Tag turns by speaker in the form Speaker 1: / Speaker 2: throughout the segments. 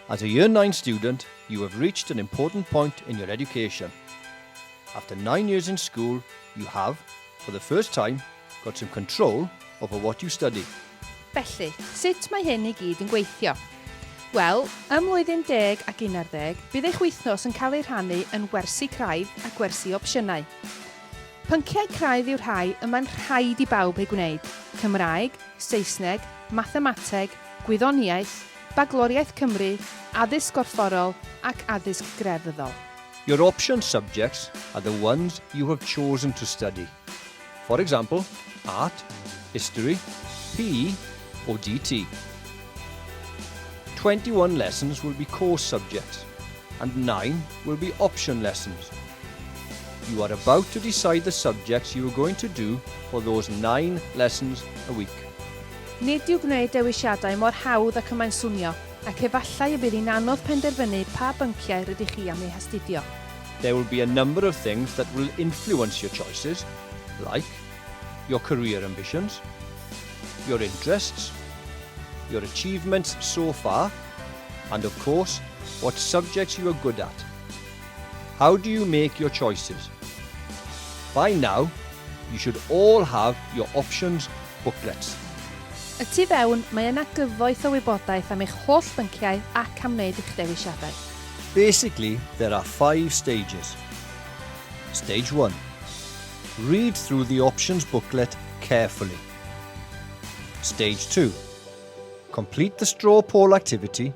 Speaker 1: As a Year 9 student, you have reached an important point in your education. After 9 years in school, you have, for the first time, got some control over what you study.
Speaker 2: Felly, sut mae hyn I gyd yn gweithio? Wel, ym mlwyddyn 10 ac 11, bydd eich wythnos yn cael ei rhannu yn wersi craidd a gwersi opsiynau. Pynciau craidd yw'r rhai yma'n rhaid I bawb ei gwneud: Cymraeg, Saesneg, Mathemateg, Gwyddoniaeth, Bagloriaeth Cymru, addysg gorfforol ac addysg grefyddol.
Speaker 1: Your option subjects are the ones you have chosen to study. For example, art, history, PE or DT. 21 lessons will be course subjects and 9 will be option lessons. You are about to decide the subjects you are going to do for those 9 lessons a week.
Speaker 2: Nid yw gwneud dewisiadau mor hawdd ac yma'n swnio, ac efallai y bydd hi'n anodd penderfynu pa bynciau rydych chi am eu hastudio.
Speaker 1: There will be a number of things that will influence your choices, like your career ambitions, your interests, your achievements so far, and of course, what subjects you are good at. How do you make your choices? By now, you should all have your options booklets.
Speaker 2: Y tu fewn, mae yna gyfoeth o wybodaeth am eich holl bynciau ac am wneud eich dewisiadau.
Speaker 1: Basically, there are 5 stages. Stage 1. Read through the options booklet carefully. Stage 2. Complete the straw poll activity,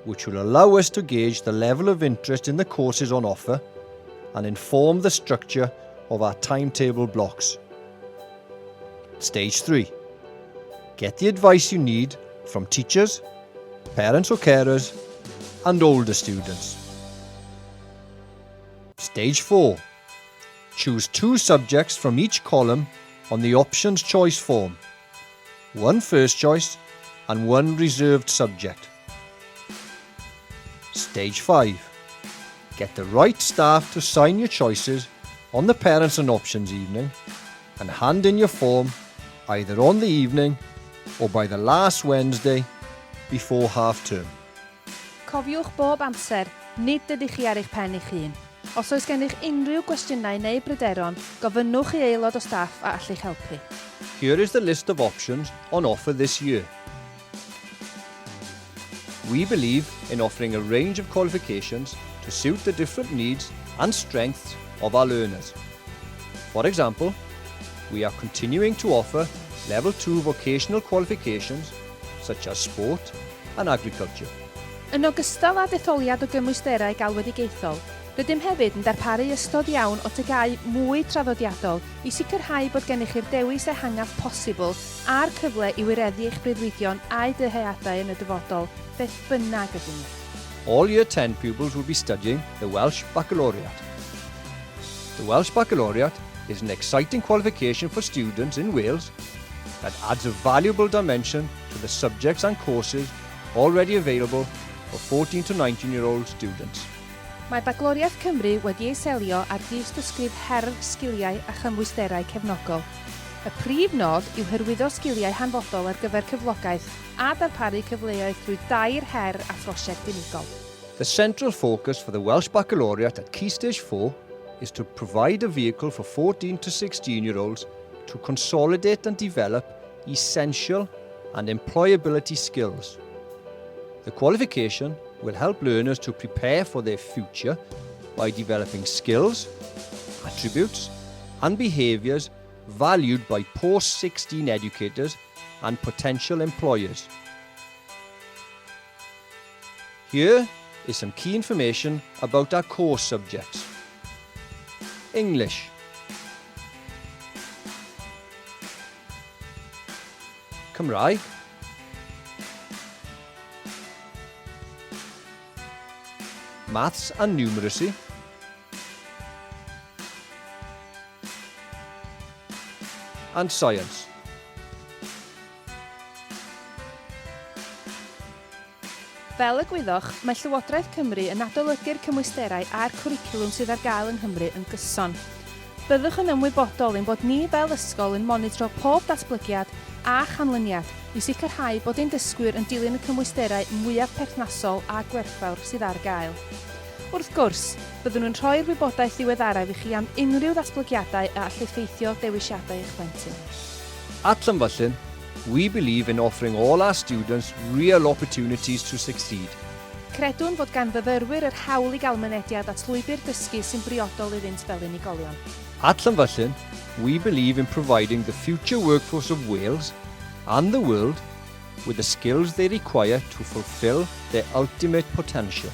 Speaker 1: which will allow us to gauge the level of interest in the courses on offer and inform the structure of our timetable blocks. Stage 3. Get the advice you need from teachers, parents or carers, and older students. Stage 4. Choose 2 subjects from each column on the options choice form. 1 first choice and 1 reserved subject. Stage 5. Get the right staff to sign your choices on the parents and options evening and hand in your form either on the evening or by the last Wednesday before half term.
Speaker 2: Cofiwch bob amser, nid ydych chi ar eich pen eich hun. Os oes gennych unrhyw gwestiynau neu bryderon, gofynnwch I aelod o staff a allwch helpu.
Speaker 1: Here is the list of options on offer this year. We believe in offering a range of qualifications to suit the different needs and strengths of our learners. For example, we are continuing to offer Level 2 vocational qualifications such as sport and agriculture.
Speaker 2: Yn ogystal â detholiad o gymwysterau galwedigaethol, rydym hefyd yn darparu ystod iawn o tygau mwy traddodiadol I sicrhau bod gennych chi'r dewis ehangaf posibl a'r cyfle I wireddu eich breuddwydion a'i dyheadau yn y dyfodol, beth bynnag ydyn nhw.
Speaker 1: All Year 10 pupils will be studying the Welsh Baccalaureate. The Welsh Baccalaureate is an exciting qualification for students in Wales that adds a valuable dimension to the subjects and courses already available for 14 to 19-year-old students.
Speaker 2: Mae Bagloriaeth Cymru wedi ei selio ar ddisdysgrif her sgiliau a chymwysterau cefnogol. Y prif nod yw hyrwyddo sgiliau hanfodol ar gyfer cyflogaeth a darparu cyfleoedd drwy 2 her a phrosiect unigol.
Speaker 1: The central focus for the Welsh Baccalaureate at Key Stage 4 is to provide a vehicle for 14 to 16-year-olds to consolidate and develop essential and employability skills. The qualification will help learners to prepare for their future by developing skills, attributes and behaviours valued by post-16 educators and potential employers. Here is some key information about our course subjects. English. Cymraeg. Maths and numeracy. And science.
Speaker 2: Fel y gwyddoch, mae Llywodraeth Cymru yn adolygu'r cymwysterau a'r cwricwlwm sydd ar gael yng Nghymru yn gyson. Byddwch yn ymwybodol ein bod ni fel ysgol yn monitro pob datblygiad a chanlyniad i sicrhau bod ein dysgwyr yn dilyn y cymwysterau mwyaf perthnasol a gwerthfawr sydd ar gael. Wrth gwrs, byddwn nhw'n rhoi'r wybodaeth ddiweddaraf i chi am unrhyw ddatblygiadau a all effeithio dewisiadau eich plentyn.
Speaker 1: At Llynfyllyn, we believe in offering all our students real opportunities to succeed.
Speaker 2: Credwn fod gan fyfyrwyr yr hawl i gael mynediad at lwybr dysgu sy'n briodol iddynt fel unigolion.
Speaker 1: At Llynfyllyn, we believe in providing the future workforce of Wales and the world with the skills they require to fulfil their ultimate potential.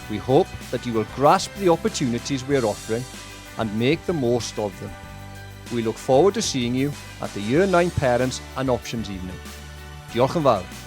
Speaker 1: We hope that you will grasp the opportunities we are offering and make the most of them. We look forward to seeing you at the Year 9 Parents and Options Evening. Diolch yn fawr.